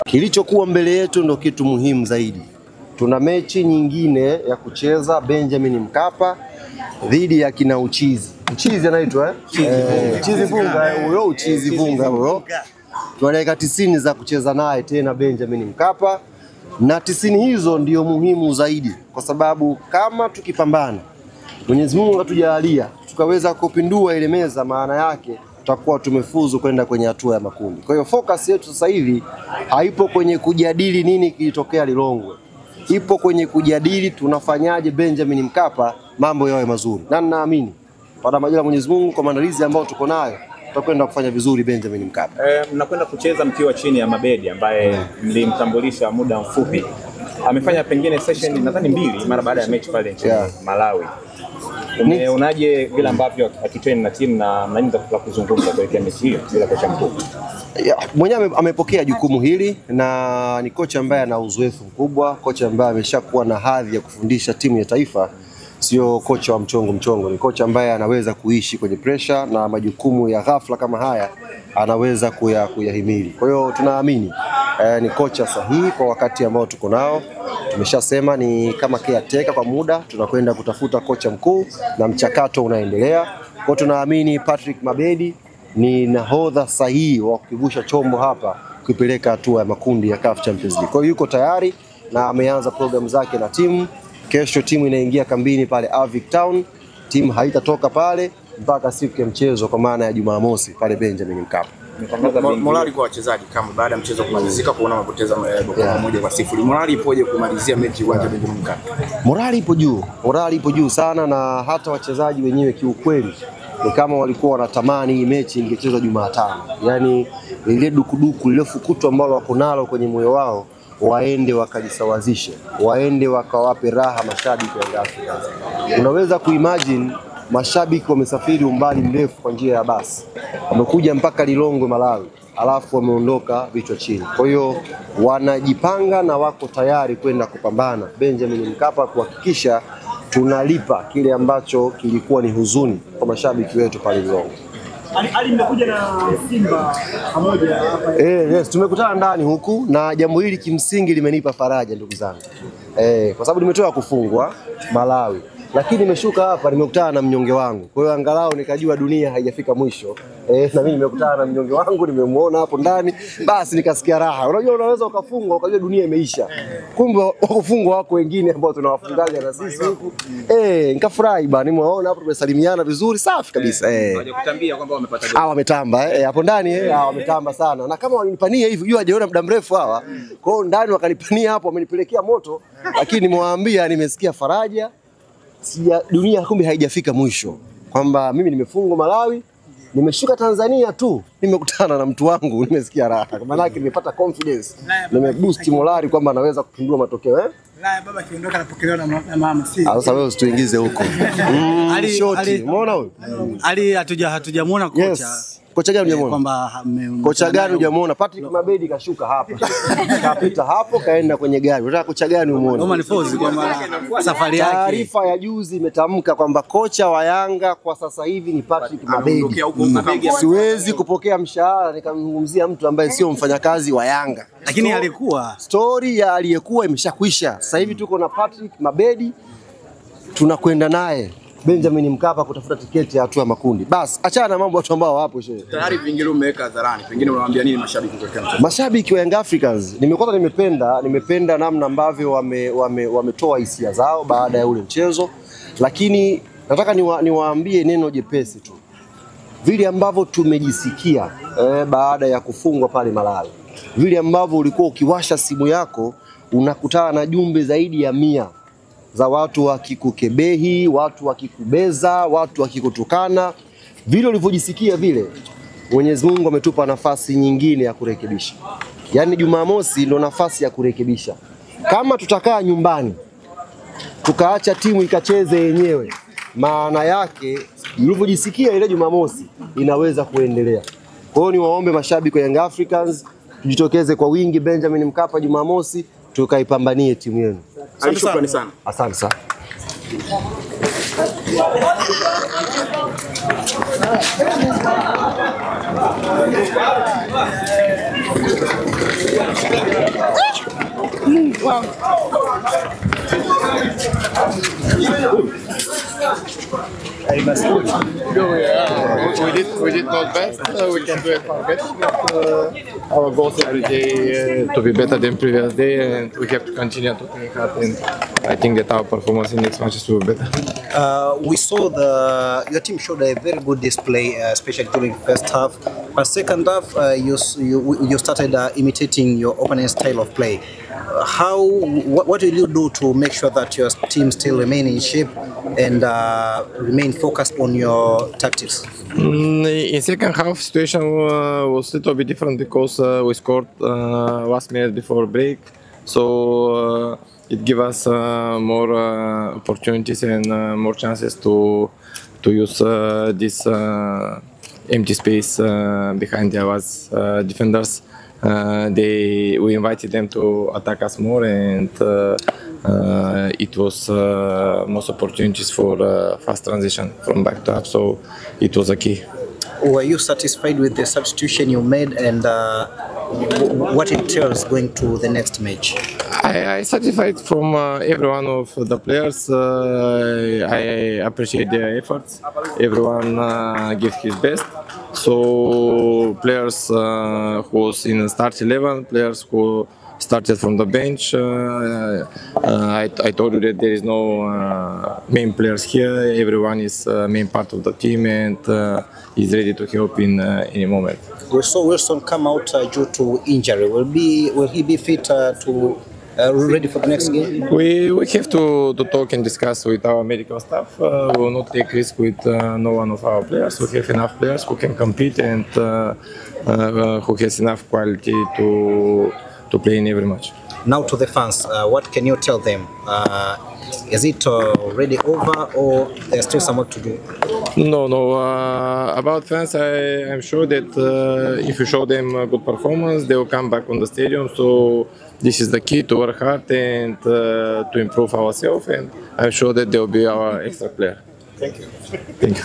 Kilichokuwa mbele yetu ndo kitu muhimu zaidi. Tuna mechi nyingine ya kucheza Benjamin Mkapa dhidi ya kina Uchizi. Uchizi anaitwa Uchizi Vunga, huyo Uchizi Vunga huyo. Tuna dakika 90 za kucheza naye tena Benjamin Mkapa, na 90 hizo ndio muhimu zaidi, kwa sababu kama tukipambana, Mwenyezi Mungu atujalia tukaweza kupindua ile meza, maana yake tutakuwa tumefuzu kwenda kwenye hatua ya makundi. Kwa hiyo focus yetu sasa hivi haipo kwenye kujadili nini kilitokea Lilongwe. Ipo kwenye kujadili tunafanyaje Benjamin Mkapa mambo yawe mazuri. Na ninaamini baada majaliwa Mwenyezi Mungu kwa maandalizi ambayo tuko nayo tutakwenda kufanya vizuri Benjamin Mkapa. Mnakwenda kucheza mkiwa chini ya Mabedi ambaye mlimtambulisha muda mfupi. Amefanya pengine session nadhani 2 mara baada ya mechi pale nchini Malawi. Unaje vile ambavyo akitrain na timu na nini za kuzungumza kuelekea mechi hiyo bila kocha mkuu? Mwenyewe amepokea jukumu hili na ni kocha ambaye ana uzoefu mkubwa, kocha ambaye ameshakuwa na hadhi ya kufundisha timu ya taifa. Sio kocha wa mchongo, ni kocha ambaye anaweza kuishi kwenye pressure na majukumu ya ghafla kama haya anaweza kuyahimili. Kwa hiyo tunaamini ni kocha sahihi kwa wakati ambao tuko nao. Tumeshasema ni kama caretaker kwa muda, tunakwenda kutafuta kocha mkuu na mchakato unaendelea. Kwa hiyo tunaamini Patrick Mabedi ni nahodha sahihi wa kukivusha chombo hapa kupeleka hatua ya makundi ya CAF Champions League. Kwa hiyo yuko tayari na ameanza program zake na timu. Kesho timu inaingia kambini pale Avic Town. Timu haitatoka pale mpaka siku ya mchezo kwa maana ya Jumamosi pale Benjamin Mkapa. Morali kwa wachezaji kama baada ya mchezo kumalizika kuona wamepoteza bao moja kwa 0. Morali ipoje kumalizia mechi uwanja Benjamin Mkapa? Morali ipo juu. Morali ipo juu sana, na hata wachezaji wenyewe kiukweli ni kama walikuwa wanatamani hii mechi ingechezwa Jumatano. Yaani ile dukuduku ile fukuto ambalo wako nalo kwenye moyo wao waende wakajisawazishe, waende wakawape raha mashabiki wa Afrika. Unaweza kuimagine mashabiki wamesafiri umbali mrefu kwa njia ya basi, wamekuja mpaka Lilongwe Malawi, alafu wameondoka vichwa chini. Kwa hiyo wanajipanga na wako tayari kwenda kupambana Benjamin Mkapa kuhakikisha tunalipa kile ambacho kilikuwa ni huzuni kwa mashabiki wetu pale Lilongwe. Ali mmekuja na Simba pamoja hapa. Yes, tumekutana ndani huku na jambo hili kimsingi limenipa faraja ndugu zangu. Kwa sababu nimetoka kufungwa Malawi, lakini nimeshuka hapa nimekutana na mnyonge wangu. Kwa hiyo angalau nikajua dunia haijafika mwisho. Na mimi nimekutana na mnyonge wangu, nimemuona hapo ndani, basi nikasikia raha. Unajua unaweza ukafungwa ukajua dunia imeisha. Kumbe wakufungwa wako wengine ambao tunawafungaga na sisi huku. Nikafurahi bana, nimewaona hapo tumesalimiana vizuri, safi kabisa. Hawajakutambia kwamba wamepata goli. Wametamba hapo ndani wametamba sana. Na kama walinipania hivi, jua hajaona muda mrefu hawa. Kwa hiyo ndani wakanipania hapo, wamenipelekea moto, lakini nimewaambia nimesikia faraja. Dunia kumbe haijafika mwisho, kwamba mimi nimefungwa Malawi, nimeshuka Tanzania tu, nimekutana na mtu wangu, nimesikia raha. Kwa maana yake nimepata confidence, nimeboost morali kwamba anaweza kupindua matokeo. Baba kiondoka anapokelewa na mama si. Sasa wewe usituingize huko. Shoti, umeona huyo? Ali hatujamuona kocha. Yes. Kocha gani hujamuona? Kwamba kocha gani hujamuona? Patrick Mabedi kashuka hapa. Kapita hapo kaenda kwenye gari. Unataka kocha gani umuone? Oman Force kwamba safari yake. Taarifa ya juzi imetamka kwamba kocha wa Yanga kwa sasa hivi ni Patrick Mabedi. Siwezi kupokea mshahara nikamzungumzia mtu ambaye sio mfanyakazi wa Yanga. Lakini alikuwa story ya aliyekuwa imeshakwisha. Sasa hivi tuko na Patrick Mabedi, tunakwenda naye Benjamin Mkapa kutafuta tiketi ya hatua ya makundi. Bas, achana na mambo watu ambao wapo shehe. Tayari vingine umeweka hadharani. Pengine unawaambia nini mashabiki kwa mchezo? Mashabiki wa Young Africans, nimependa namna ambavyo wametoa hisia zao baada ya ule mchezo. Lakini nataka niwaambie neno jepesi tu. Vile ambavyo tumejisikia baada ya kufungwa pale Malawi. Vile ambavyo ulikuwa ukiwasha simu yako unakutana na jumbe zaidi ya 100 za watu wakikukebehi, watu wakikubeza, watu wakikutukana. Vile ulivyojisikia vile, Mwenyezi Mungu ametupa nafasi nyingine ya kurekebisha. Yaani Jumamosi ndo nafasi ya kurekebisha. Kama tutakaa nyumbani tukaacha timu ikacheze yenyewe, maana yake ulivyojisikia ile Jumamosi inaweza kuendelea. Kwa hiyo niwaombe mashabiki wa Young Africans tujitokeze kwa wingi Benjamin Mkapa Jumamosi tukaipambanie timu yenu. Shukrani sana. Asante sana. We did not best. We can do it far better. But, our goals every day to be better than previous day, and we have to continue to train hard. And I think that our performance in next matches will be better. We saw your team showed a very good display, especially during first half. But second half, you started imitating your opponent's style of play. What will you do to make sure that your team still remain in shape and remain focused on your tactics? In second half, situation was a little bit different because we scored last minute before break, so it gave us more opportunities and more chances to use this empty space behind the defenders. We invited them to attack us more, and it was most opportunities for fast transition from back to up, so it was a key. Were you satisfied with the substitution you made and what it tells going to the next match? I satisfied from every one of the players. I appreciate their efforts. Everyone gives his best. So players who was in the start 11, players who started from the bench. I told you that there is no main players here. Everyone is main part of the team and is ready to help in any moment. We saw Wilson come out due to injury. Will he be fit to ready for the next game? We have to talk and discuss with our medical staff. We will not take risk with no one of our players. We have enough players who can compete and who has enough quality to play in every match. Now to the fans, what can you tell them? Is it already over or there's still some work to do? No. About fans, I'm sure that if you show them a good performance, they will come back on the stadium. So this is the key, to work hard and to improve ourselves. And I'm sure that they will be our extra player. Thank you. Thank you.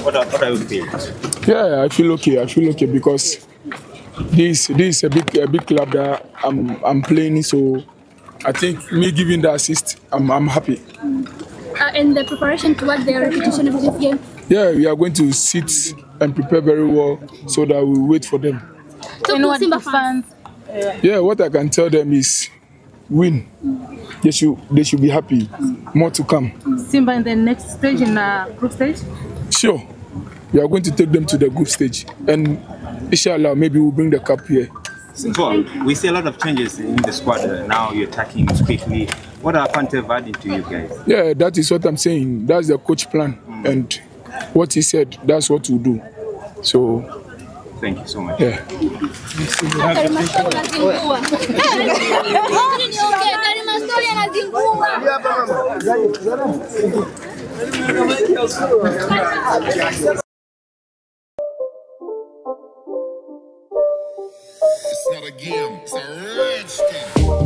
What are you feeling? Yeah, I feel okay because this is a big club that I'm playing in, so I think me giving the assist, I'm happy. In the preparation toward the repetition of this game? Yeah, we are going to sit and prepare very well so that we wait for them. And what Simba fans? Yeah, what I can tell them is win. They should be happy. More to come. Simba in the next stage, in the group stage? Sure. We are going to take them to the group stage, and inshallah, maybe we'll bring the cup here. So, we see a lot of changes in the squad. Now you're attacking quickly. What are Pantev adding to you guys? Yeah, that is what I'm saying. That's the coach plan, and what he said, that's what we'll do. So, thank you so much. Yeah. It's not a game, it's a rich thing.